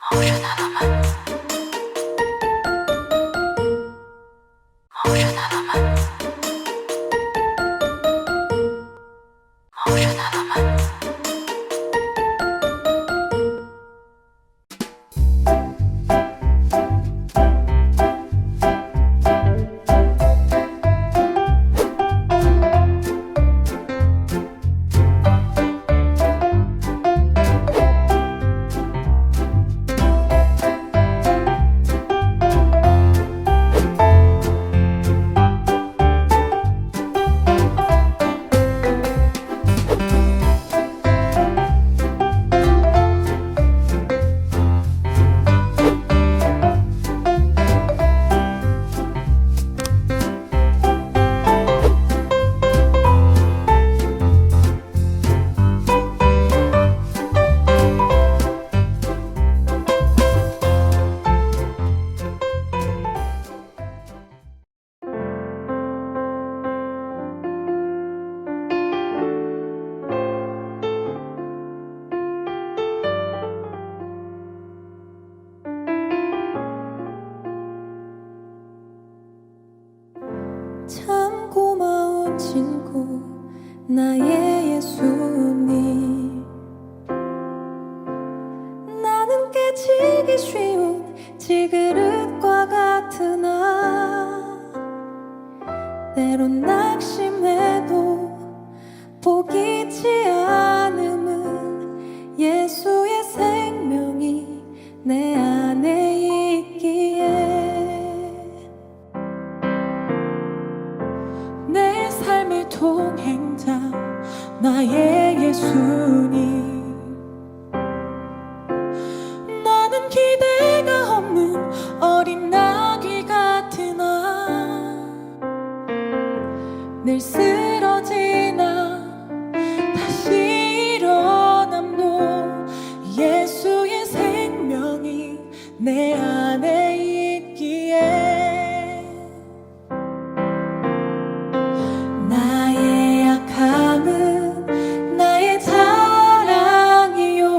Ocean element. Ocean element. Ocean element. 참 고마운 친구 나의 예수님, 나는 깨지기 쉬운 질그릇과 같으나 때론 낙심해도 포기치 않음은 예수의 생명이 내 안에 있기에 내 삶의 동행자 나의 예수님, 나는 기대가 없는 어린 나귀 같으나 늘 쓰러지나 다시 일어남도 예수의 생명이 내 안에 있기에 나의 약함은 나의 자랑이요,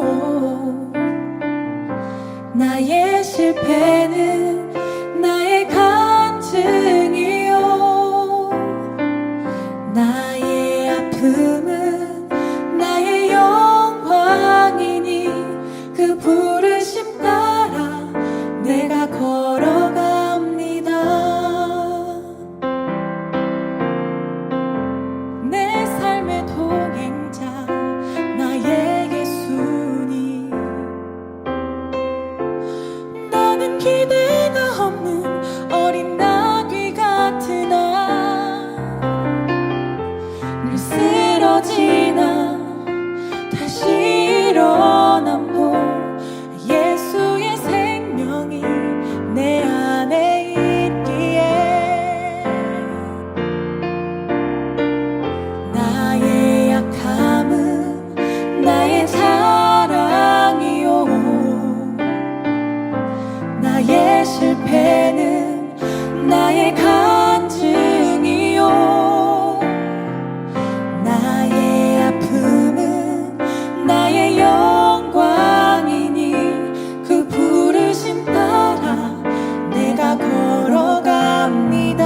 나의 실패는 나의 간증이요, 나의 아픔은 나의 영광이니 그 부르심 따라 내가 걸어갑니다. 내 삶의 동행자 나의 예수님, 나는 기대가 없는 어린 나귀 같으나 늘 쓰러지나 다시 일어남도 예수의 생명이 내 안에 있기에 나의 약함은 나의 자랑이요, 나의 실패는 나의 간증이요, 나의 아픔은 나의 영광이니 그 부르심 따라 내가 걸어갑니다.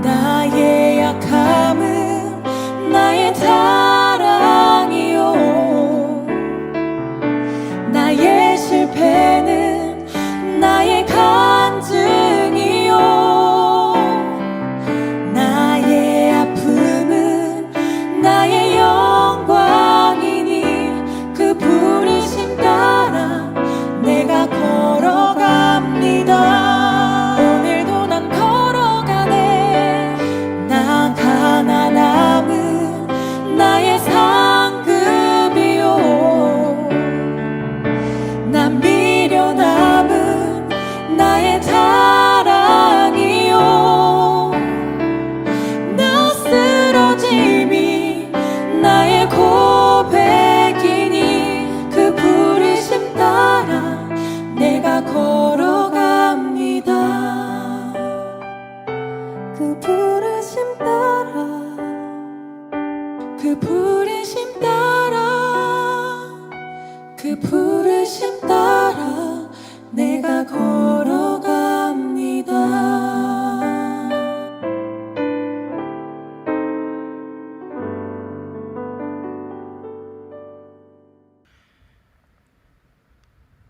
나의 약함은 나의 자랑이요, 나의 실패는 나의 간증이요, 나의 아픔은 나의 영광이니 그 부르심 따라 내가 걸어갑니다. 오늘도 난 걸어가네. 나 가난함은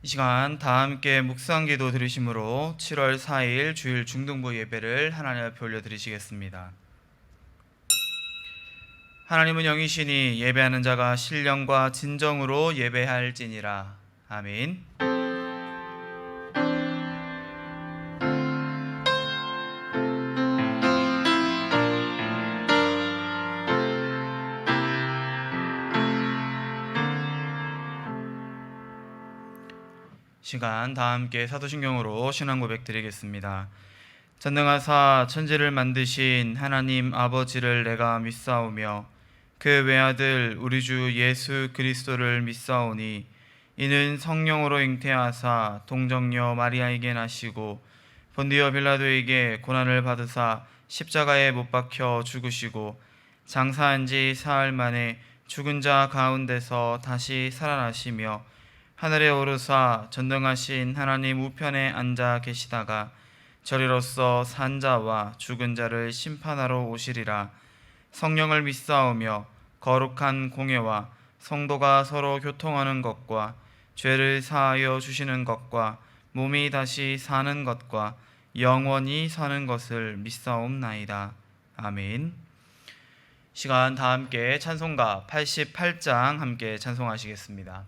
이 시간 다 함께 묵상기도 드리심으로 7월 4일 주일 중등부 예배를 하나님 앞에 올려드리시겠습니다. 하나님은 영이시니 예배하는 자가 신령과 진정으로 예배할지니라. 아멘. 시간 다 함께 사도신경으로 신앙 고백 드리겠습니다. 전능하사 천지를 만드신 하나님 아버지를 내가 믿사오며 그 외아들 우리 주 예수 그리스도를 믿사오니 이는 성령으로 잉태하사 동정녀 마리아에게 나시고 본디오 빌라도에게 고난을 받으사 십자가에 못 박혀 죽으시고 장사한 지 사흘 만에 죽은 자 가운데서 다시 살아나시며 하늘에 오르사 전능하신 하나님 우편에 앉아 계시다가 저리로서 산 자와 죽은 자를 심판하러 오시리라. 성령을 믿사오며 거룩한 공예와 성도가 서로 교통하는 것과 죄를 사하여 주시는 것과 몸이 다시 사는 것과 영원히 사는 것을 믿사옵나이다. 아멘. 시간 다 함께 찬송가 88장 함께 찬송하시겠습니다.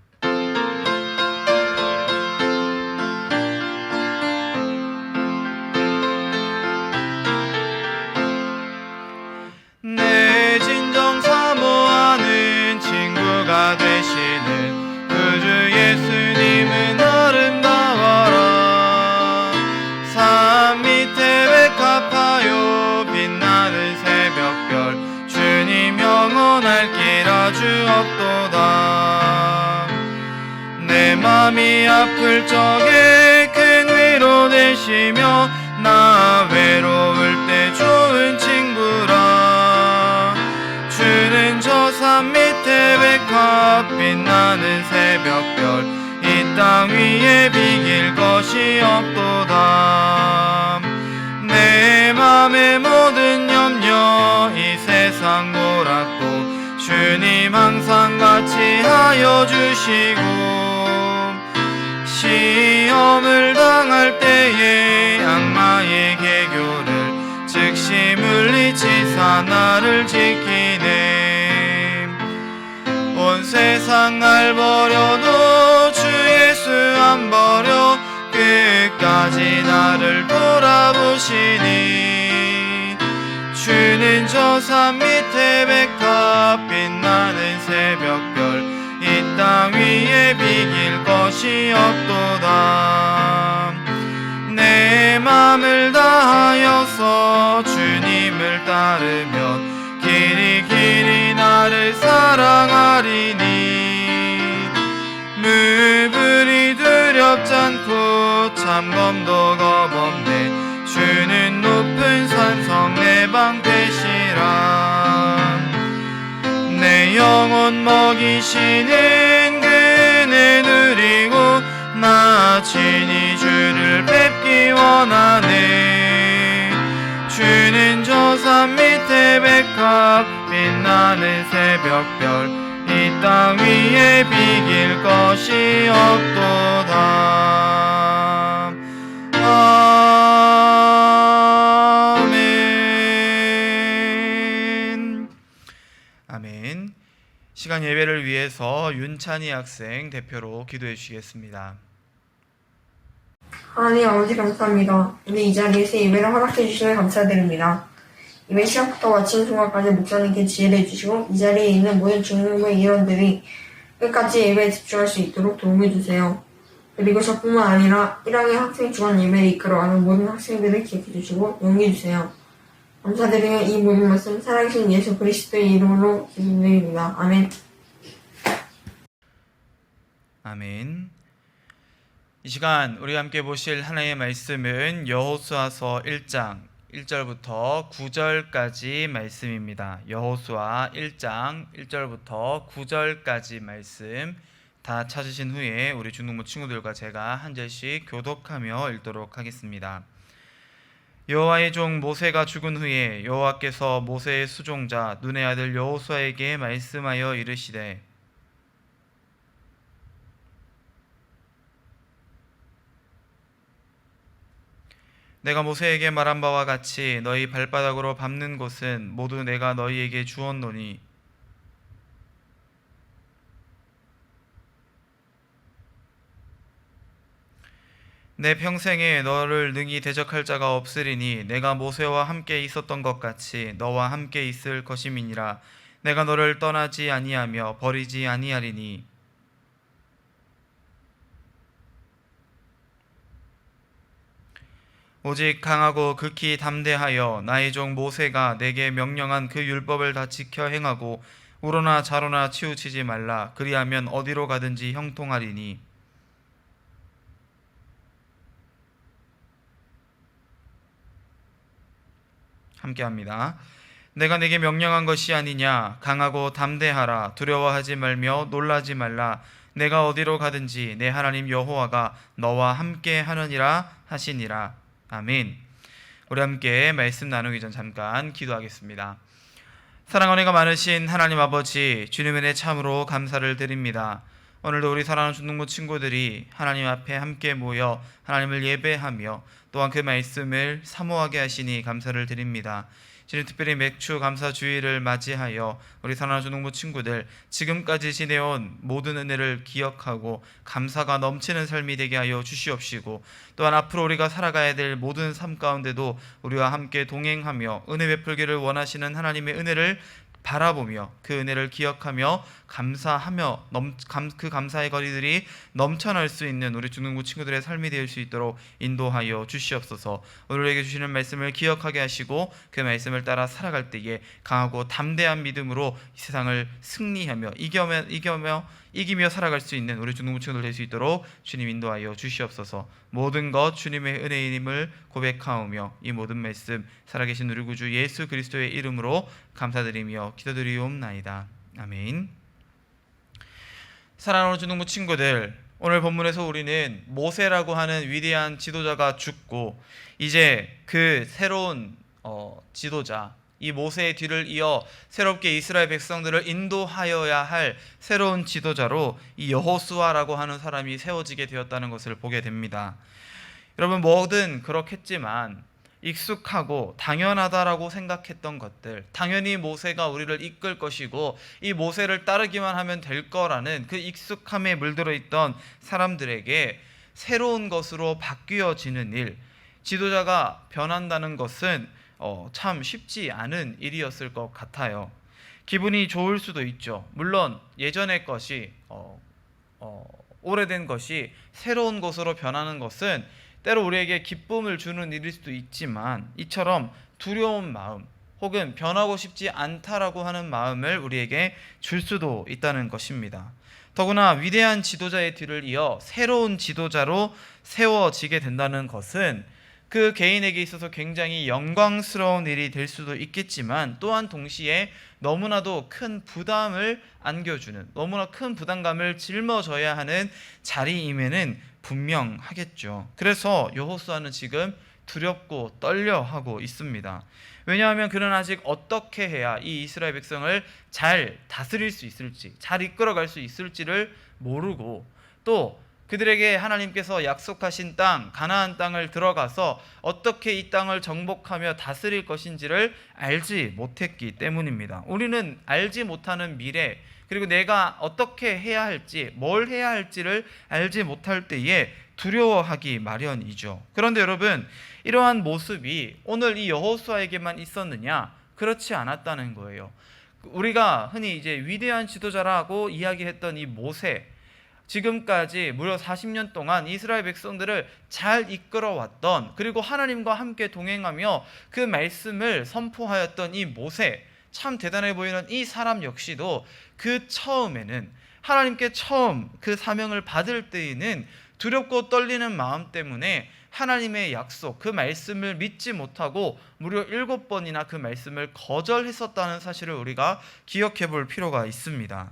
내 진정 사모하는 친구가 되시는 구주 예수님은 아름다워라. 산 밑에 백합하여 빛나는 새벽별 주님 영원할 길 아주 없도다. 내 맘이 아플 적에 큰 위로 되시며 나 외로울 때 좋은 친구라. 주는 저 산 밑에 백합 빛나는 새벽별 이 땅 위에 비길 것이 없도다. 내 맘의 모든 염려 이 세상 몰았고 주님 항상 같이 하여 주시고 시험을 당할 때에 악마의 계교를 즉시 물리치사 나를 지키네. 온 세상 날 버려도 주 예수 안 버려 끝까지 나를 돌아보시니. 주는 저 산 밑에 백합 빛나는 새벽별 이 땅 위에 비길 것이 없도다. 내 맘을 다하여서 주님을 따르면 길이 길이 나를 사랑하리니. 물불이 두렵지 않고 참검도 겁없네. 주는 높은 산성 내 방 되시라. 내 영혼 먹이시는 그네 누리고 나 친히 주를 뵙기 원하네. 주는 저 산 밑에 백합 빛나는 새벽별 이 땅 위에 비길 것이 없도다. 아멘. 아멘. 시간 예배를 위해서 윤찬희 학생 대표로 기도해 주시겠습니다. 하나님 아버지 감사합니다. 오늘 이 자리에서 예배를 허락해 주시면 감사드립니다. 예배 시작부터 마치는 순간까지 목사님께 지혜를 주시고 이 자리에 있는 모든 중등부의 일원들이 끝까지 예배에 집중할 수 있도록 도움해 주세요. 그리고 저뿐만 아니라 1학년 학생 주간 예배를 이끌어가는 모든 학생들을 기억해 주시고 용기해 주세요. 감사드리며 이 모든 말씀 살아계신 예수 그리스도의 이름으로 기도드립니다. 아멘. 아멘. 이 시간 우리가 함께 보실 하나님의 말씀은 여호수아서 1장 1절부터 9절까지 말씀입니다. 여호수아 1장 1절부터 9절까지 말씀 다 찾으신 후에 우리 중등부 친구들과 제가 한 절씩 교독하며 읽도록 하겠습니다. 여호와의 종 모세가 죽은 후에 여호와께서 모세의 수종자 눈의 아들 여호수아에게 말씀하여 이르시되 내가 모세에게 말한 바와 같이 너희 발바닥으로 밟는 곳은 모두 내가 너희에게 주었노니 내 평생에 너를 능히 대적할 자가 없으리니 내가 모세와 함께 있었던 것 같이 너와 함께 있을 것임이니라. 내가 너를 떠나지 아니하며 버리지 아니하리니 오직 강하고 극히 담대하여 나의 종 모세가 내게 명령한 그 율법을 다 지켜 행하고 우로나 좌로나 치우치지 말라. 그리하면 어디로 가든지 형통하리니 함께합니다. 내가 내게 명령한 것이 아니냐. 강하고 담대하라. 두려워하지 말며 놀라지 말라. 내가 어디로 가든지 내 하나님 여호와가 너와 함께 하느니라 하시니라. 아멘. 우리 함께 말씀 나누기 전 잠깐 기도하겠습니다. 사랑 은혜가 많으신 하나님 아버지, 주님 은혜 참으로 감사를 드립니다. 오늘도 우리 사랑하는 중등부 친구들이 하나님 앞에 함께 모여 하나님을 예배하며 또한 그 말씀을 사모하게 하시니 감사를 드립니다. 주님, 특별히 맥주 감사 주일을 맞이하여 우리 사랑하는 중등부 친구들 지금까지 지내온 모든 은혜를 기억하고 감사가 넘치는 삶이 되게 하여 주시옵시고, 또한 앞으로 우리가 살아가야 될 모든 삶 가운데도 우리와 함께 동행하며 은혜 베풀기를 원하시는 하나님의 은혜를 바라보며 그 은혜를 기억하며 감사하며 그 감사의 거리들이 넘쳐날 수 있는 우리 중등부 친구들의 삶이 될 수 있도록 인도하여 주시옵소서. 우리에게 주시는 말씀을 기억하게 하시고 그 말씀을 따라 살아갈 때에 강하고 담대한 믿음으로 이 세상을 승리하며 이기며 살아갈 수 있는 우리 중등부 친구들 될 수 있도록 주님 인도하여 주시옵소서. 모든 것 주님의 은혜임을 고백하오며 이 모든 말씀 살아계신 우리 구주 예수 그리스도의 이름으로 감사드리며 기도드리옵나이다. 아멘. 사랑하는 중등부 친구들, 오늘 본문에서 우리는 모세라고 하는 위대한 지도자가 죽고 이제 그 새로운 지도자, 이 모세의 뒤를 이어 새롭게 이스라엘 백성들을 인도하여야 할 새로운 지도자로 이 여호수아라고 하는 사람이 세워지게 되었다는 것을 보게 됩니다. 여러분, 뭐든 그렇겠지만 익숙하고 당연하다라고 생각했던 것들, 당연히 모세가 우리를 이끌 것이고 이 모세를 따르기만 하면 될 거라는 그 익숙함에 물들어 있던 사람들에게 새로운 것으로 바뀌어지는 일, 지도자가 변한다는 것은 참 쉽지 않은 일이었을 것 같아요. 기분이 좋을 수도 있죠. 물론 예전의 것이 오래된 것이 새로운 것으로 변하는 것은 때로 우리에게 기쁨을 주는 일일 수도 있지만, 이처럼 두려운 마음 혹은 변하고 싶지 않다라고 하는 마음을 우리에게 줄 수도 있다는 것입니다. 더구나 위대한 지도자의 뒤를 이어 새로운 지도자로 세워지게 된다는 것은 그 개인에게 있어서 굉장히 영광스러운 일이 될 수도 있겠지만, 또한 동시에 너무나도 큰 부담을 안겨주는, 너무나 큰 부담감을 짊어져야 하는 자리임에는 분명하겠죠. 그래서 여호수아는 지금 두렵고 떨려하고 있습니다. 왜냐하면 그는 아직 어떻게 해야 이 이스라엘 백성을 잘 다스릴 수 있을지, 잘 이끌어갈 수 있을지를 모르고, 또 그들에게 하나님께서 약속하신 땅, 가나안 땅을 들어가서 어떻게 이 땅을 정복하며 다스릴 것인지를 알지 못했기 때문입니다. 우리는 알지 못하는 미래, 그리고 내가 어떻게 해야 할지, 뭘 해야 할지를 알지 못할 때에 두려워하기 마련이죠. 그런데 여러분, 이러한 모습이 오늘 이 여호수아에게만 있었느냐? 그렇지 않았다는 거예요. 우리가 흔히 이제 위대한 지도자라고 이야기했던 이 모세, 지금까지 무려 40년 동안 이스라엘 백성들을 잘 이끌어왔던, 그리고 하나님과 함께 동행하며 그 말씀을 선포하였던 이 모세, 참 대단해 보이는 이 사람 역시도 그 처음에는, 하나님께 처음 그 사명을 받을 때에는 두렵고 떨리는 마음 때문에 하나님의 약속, 그 말씀을 믿지 못하고 무려 7번이나 그 말씀을 거절했었다는 사실을 우리가 기억해 볼 필요가 있습니다.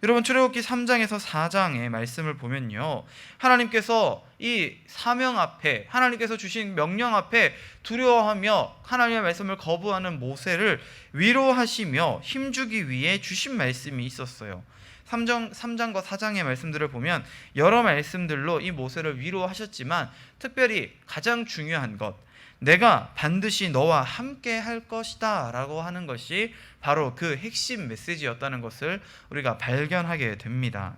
여러분, 출애굽기 3장에서 4장의 말씀을 보면요, 하나님께서 이 사명 앞에, 하나님께서 주신 명령 앞에 두려워하며 하나님의 말씀을 거부하는 모세를 위로하시며 힘주기 위해 주신 말씀이 있었어요. 3장과 4장의 말씀들을 보면 여러 말씀들로 이 모세를 위로하셨지만, 특별히 가장 중요한 것, 내가 반드시 너와 함께 할 것이다 라고 하는 것이 바로 그 핵심 메시지였다는 것을 우리가 발견하게 됩니다.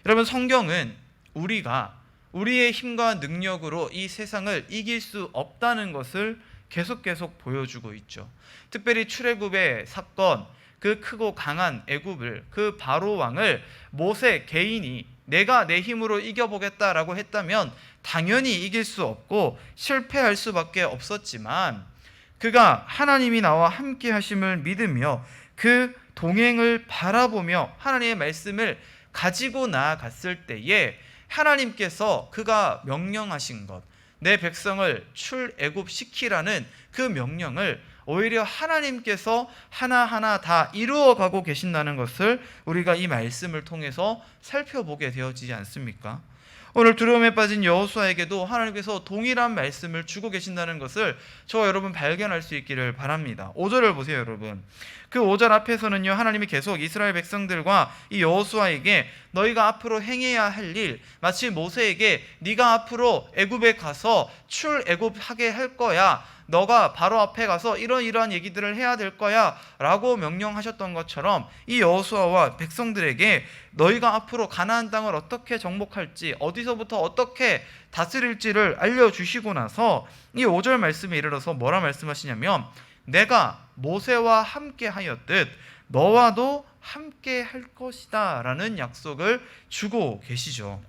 여러분, 성경은 우리가 우리의 힘과 능력으로 이 세상을 이길 수 없다는 것을 계속 보여주고 있죠. 특별히 출애굽의 사건, 그 크고 강한 애굽을, 그 바로 왕을 모세 개인이 내가 내 힘으로 이겨보겠다라고 했다면 당연히 이길 수 없고 실패할 수밖에 없었지만, 그가 하나님이 나와 함께 하심을 믿으며 그 동행을 바라보며 하나님의 말씀을 가지고 나아갔을 때에 하나님께서 그가 명령하신 것, 내 백성을 출애굽시키라는 그 명령을 오히려 하나님께서 하나하나 다 이루어가고 계신다는 것을 우리가 이 말씀을 통해서 살펴보게 되어지지 않습니까? 오늘 두려움에 빠진 여호수아에게도 하나님께서 동일한 말씀을 주고 계신다는 것을 저와 여러분 발견할 수 있기를 바랍니다. 5절을 보세요, 여러분. 그 5절 앞에서는요, 하나님이 계속 이스라엘 백성들과 이 여호수아에게 너희가 앞으로 행해야 할 일, 마치 모세에게 네가 앞으로 애굽에 가서 출애굽하게 할 거야, 너가 바로 앞에 가서 이러이러한 얘기들을 해야 될 거야 라고 명령하셨던 것처럼 이 여호수아와 백성들에게 너희가 앞으로 가나안 땅을 어떻게 정복할지, 어디서부터 어떻게 다스릴지를 알려주시고 나서 이 5절 말씀에 이르러서 뭐라 말씀하시냐면, 내가 모세와 함께 하였듯 너와도 함께 할 것이다 라는 약속을 주고 계시죠.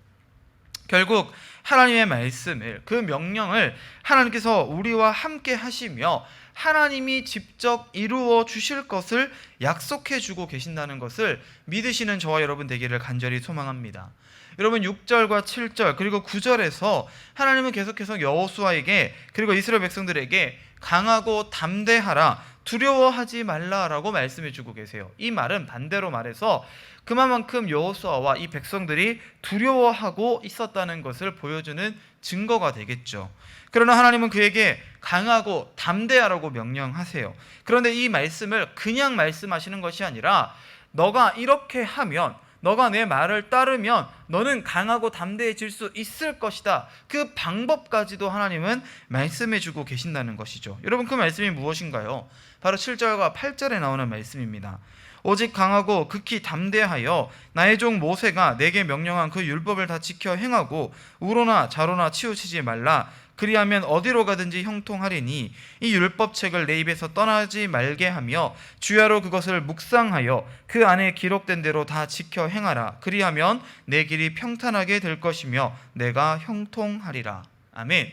결국 하나님의 말씀을, 그 명령을 하나님께서 우리와 함께 하시며 하나님이 직접 이루어 주실 것을 약속해 주고 계신다는 것을 믿으시는 저와 여러분 되기를 간절히 소망합니다. 여러분, 6절과 7절 그리고 9절에서 하나님은 계속해서 여호수아에게 그리고 이스라엘 백성들에게 강하고 담대하라, 두려워하지 말라라고 말씀해 주고 계세요. 이 말은 반대로 말해서 그만큼 여호수아와 이 백성들이 두려워하고 있었다는 것을 보여주는 증거가 되겠죠. 그러나 하나님은 그에게 강하고 담대하라고 명령하세요. 그런데 이 말씀을 그냥 말씀하시는 것이 아니라 너가 이렇게 하면, 너가 내 말을 따르면 너는 강하고 담대해질 수 있을 것이다, 그 방법까지도 하나님은 말씀해 주고 계신다는 것이죠. 여러분, 그 말씀이 무엇인가요? 바로 7절과 8절에 나오는 말씀입니다. 오직 강하고 극히 담대하여 나의 종 모세가 내게 명령한 그 율법을 다 지켜 행하고 우로나 좌로나 치우치지 말라. 그리하면 어디로 가든지 형통하리니 이 율법책을 내 입에서 떠나지 말게 하며 주야로 그것을 묵상하여 그 안에 기록된 대로 다 지켜 행하라. 그리하면 내 길이 평탄하게 될 것이며 내가 형통하리라. 아멘.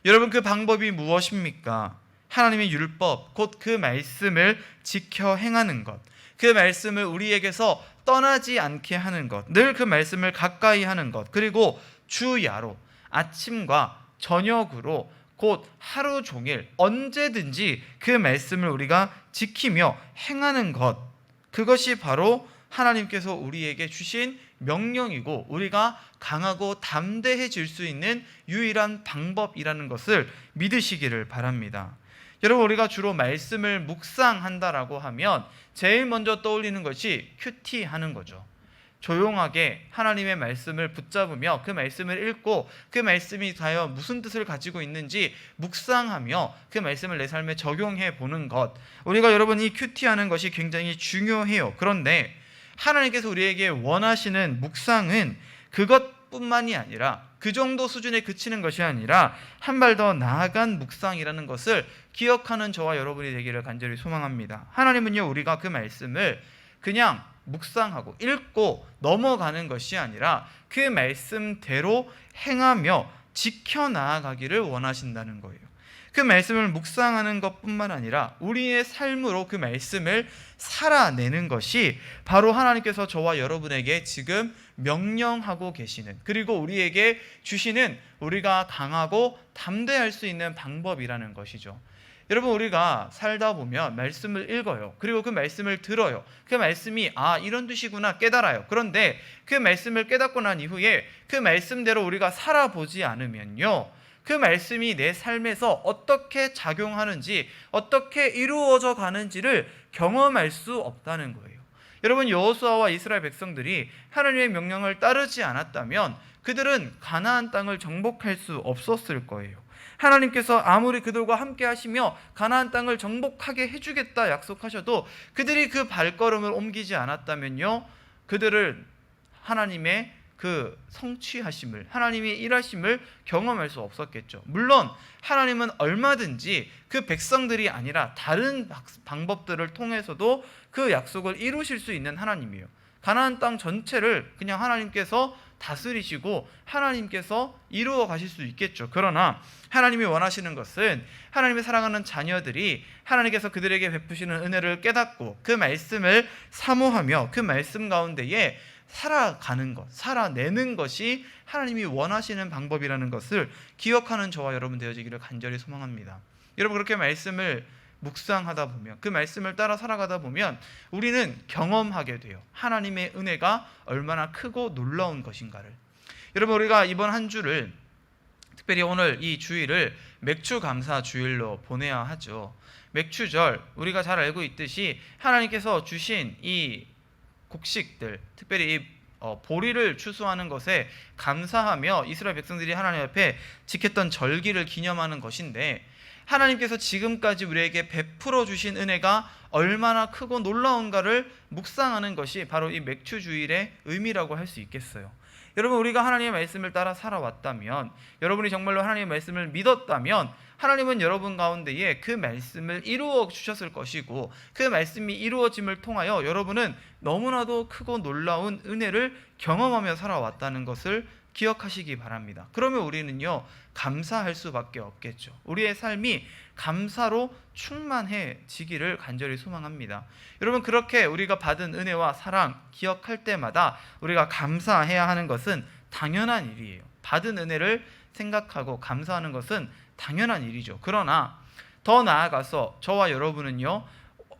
여러분, 그 방법이 무엇입니까? 하나님의 율법, 곧 그 말씀을 지켜 행하는 것, 그 말씀을 우리에게서 떠나지 않게 하는 것, 늘 그 말씀을 가까이 하는 것, 그리고 주야로, 아침과 저녁으로, 곧 하루 종일 언제든지 그 말씀을 우리가 지키며 행하는 것, 그것이 바로 하나님께서 우리에게 주신 명령이고 우리가 강하고 담대해질 수 있는 유일한 방법이라는 것을 믿으시기를 바랍니다. 여러분, 우리가 주로 말씀을 묵상한다라고 하면 제일 먼저 떠올리는 것이 큐티하는 거죠. 조용하게 하나님의 말씀을 붙잡으며 그 말씀을 읽고 그 말씀이 과연 무슨 뜻을 가지고 있는지 묵상하며 그 말씀을 내 삶에 적용해 보는 것, 우리가 여러분 이 큐티하는 것이 굉장히 중요해요. 그런데 하나님께서 우리에게 원하시는 묵상은 그것뿐만이 아니라, 그 정도 수준에 그치는 것이 아니라 한 발 더 나아간 묵상이라는 것을 기억하는 저와 여러분이 되기를 간절히 소망합니다. 하나님은요, 우리가 그 말씀을 그냥 묵상하고 읽고 넘어가는 것이 아니라 그 말씀대로 행하며 지켜나가기를 원하신다는 거예요. 그 말씀을 묵상하는 것뿐만 아니라 우리의 삶으로 그 말씀을 살아내는 것이 바로 하나님께서 저와 여러분에게 지금 명령하고 계시는, 그리고 우리에게 주시는 우리가 강하고 담대할 수 있는 방법이라는 것이죠. 여러분, 우리가 살다 보면 말씀을 읽어요. 그리고 그 말씀을 들어요. 그 말씀이 이런 뜻이구나 깨달아요. 그런데 그 말씀을 깨닫고 난 이후에 그 말씀대로 우리가 살아보지 않으면요, 그 말씀이 내 삶에서 어떻게 작용하는지, 어떻게 이루어져 가는지를 경험할 수 없다는 거예요. 여러분, 여호수아와 이스라엘 백성들이 하나님의 명령을 따르지 않았다면 그들은 가나안 땅을 정복할 수 없었을 거예요. 하나님께서 아무리 그들과 함께 하시며 가나안 땅을 정복하게 해주겠다 약속하셔도 그들이 그 발걸음을 옮기지 않았다면요, 그들을 하나님의 그 성취하심을, 하나님의 일하심을 경험할 수 없었겠죠. 물론 하나님은 얼마든지 그 백성들이 아니라 다른 방법들을 통해서도 그 약속을 이루실 수 있는 하나님이에요. 가나안 땅 전체를 그냥 하나님께서 다스리시고 하나님께서 이루어 가실 수 있겠죠. 그러나 하나님이 원하시는 것은 하나님의 사랑하는 자녀들이 하나님께서 그들에게 베푸시는 은혜를 깨닫고 그 말씀을 사모하며 그 말씀 가운데에 살아가는 것, 살아내는 것이 하나님이 원하시는 방법이라는 것을 기억하는 저와 여러분 되어지기를 간절히 소망합니다. 여러분, 그렇게 말씀을 묵상하다 보면, 그 말씀을 따라 살아가다 보면 우리는 경험하게 돼요. 하나님의 은혜가 얼마나 크고 놀라운 것인가를. 여러분, 우리가 이번 한 주를, 특별히 오늘 이 주일을 맥주 감사 주일로 보내야 하죠. 맥주절, 우리가 잘 알고 있듯이 하나님께서 주신 이 곡식들, 특별히 이 보리를 추수하는 것에 감사하며 이스라엘 백성들이 하나님 앞에 지켰던 절기를 기념하는 것인데, 하나님께서 지금까지 우리에게 베풀어 주신 은혜가 얼마나 크고 놀라운가를 묵상하는 것이 바로 이 맥주주일의 의미라고 할 수 있겠어요. 여러분, 우리가 하나님의 말씀을 따라 살아왔다면, 여러분이 정말로 하나님의 말씀을 믿었다면 하나님은 여러분 가운데에 그 말씀을 이루어 주셨을 것이고, 그 말씀이 이루어짐을 통하여 여러분은 너무나도 크고 놀라운 은혜를 경험하며 살아왔다는 것을 기억하시기 바랍니다. 그러면 우리는요, 감사할 수밖에 없겠죠. 우리의 삶이 감사로 충만해지기를 간절히 소망합니다. 여러분, 그렇게 우리가 받은 은혜와 사랑 기억할 때마다 우리가 감사해야 하는 것은 당연한 일이에요. 받은 은혜를 생각하고 감사하는 것은 당연한 일이죠. 그러나 더 나아가서 저와 여러분은요,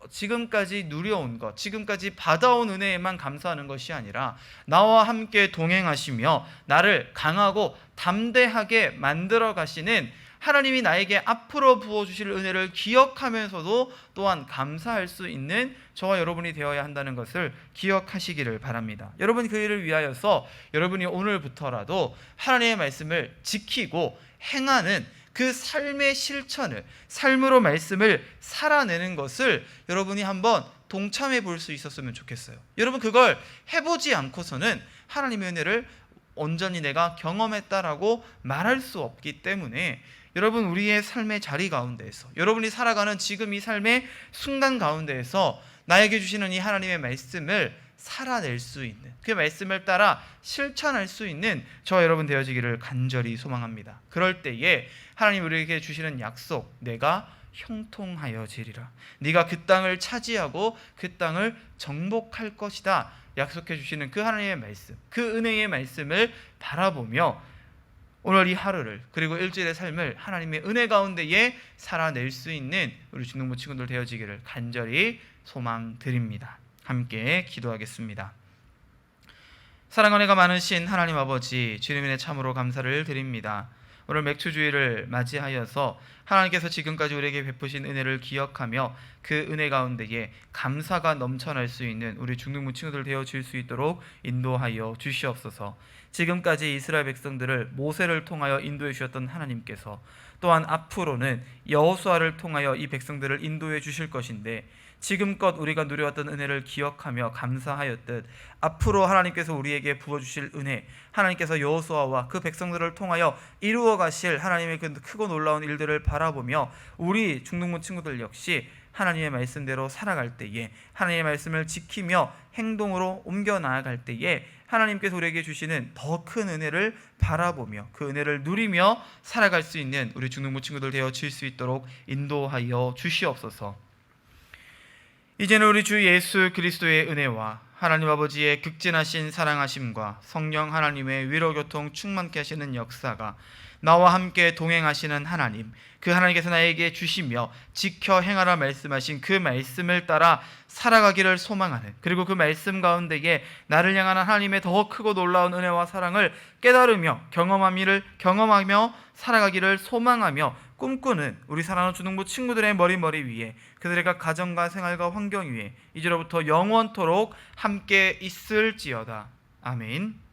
지금까지 누려온 것, 지금까지 받아온 은혜에만 감사하는 것이 아니라 나와 함께 동행하시며 나를 강하고 담대하게 만들어 가시는 하나님이 나에게 앞으로 부어주실 은혜를 기억하면서도 또한 감사할 수 있는 저와 여러분이 되어야 한다는 것을 기억하시기를 바랍니다. 여러분, 그 일을 위하여서 여러분이 오늘부터라도 하나님의 말씀을 지키고 행하는 그 삶의 실천을, 삶으로 말씀을 살아내는 것을 여러분이 한번 동참해 볼 수 있었으면 좋겠어요. 여러분, 그걸 해보지 않고서는 하나님의 은혜를 온전히 내가 경험했다라고 말할 수 없기 때문에, 여러분, 우리의 삶의 자리 가운데에서, 여러분이 살아가는 지금 이 삶의 순간 가운데에서 나에게 주시는 이 하나님의 말씀을 살아낼 수 있는, 그 말씀을 따라 실천할 수 있는 저와 여러분 되어지기를 간절히 소망합니다. 그럴 때에 하나님 우리에게 주시는 약속, 내가 형통하여지리라, 네가 그 땅을 차지하고 그 땅을 정복할 것이다 약속해 주시는 그 하나님의 말씀, 그 은혜의 말씀을 바라보며 오늘 이 하루를, 그리고 일주일의 삶을 하나님의 은혜 가운데에 살아낼 수 있는 우리 중동부 친구들 되어지기를 간절히 소망드립니다. 함께 기도하겠습니다. 사랑 은혜가 많으신 하나님 아버지, 주님 은혜 참으로 감사를 드립니다. 오늘 맥주주일을 맞이하여서 하나님께서 지금까지 우리에게 베푸신 은혜를 기억하며 그 은혜 가운데에 감사가 넘쳐날 수 있는 우리 중등부 친구들 되어질 수 있도록 인도하여 주시옵소서. 지금까지 이스라엘 백성들을 모세를 통하여 인도해 주셨던 하나님께서 또한 앞으로는 여호수아를 통하여 이 백성들을 인도해 주실 것인데, 지금껏 우리가 누려왔던 은혜를 기억하며 감사하였듯 앞으로 하나님께서 우리에게 부어주실 은혜, 하나님께서 여호수아와 그 백성들을 통하여 이루어 가실 하나님의 그 크고 놀라운 일들을 바라보며 우리 중동부 친구들 역시 하나님의 말씀대로 살아갈 때에, 하나님의 말씀을 지키며 행동으로 옮겨 나아갈 때에 하나님께서 우리에게 주시는 더 큰 은혜를 바라보며 그 은혜를 누리며 살아갈 수 있는 우리 중동부 친구들 되어질 수 있도록 인도하여 주시옵소서. 이제는 우리 주 예수 그리스도의 은혜와 하나님 아버지의 극진하신 사랑하심과 성령 하나님의 위로교통 충만케 하시는 역사가 나와 함께 동행하시는 하나님, 그 하나님께서 나에게 주시며 지켜 행하라 말씀하신 그 말씀을 따라 살아가기를 소망하는, 그리고 그 말씀 가운데에 나를 향한 하나님의 더 크고 놀라운 은혜와 사랑을 깨달으며 경험하며 살아가기를 소망하며 꿈꾸는 우리 사랑하는 중등부 친구들의 머리 위에, 그들의 각 가정과 생활과 환경 위에 이제로부터 영원토록 함께 있을지어다. 아멘.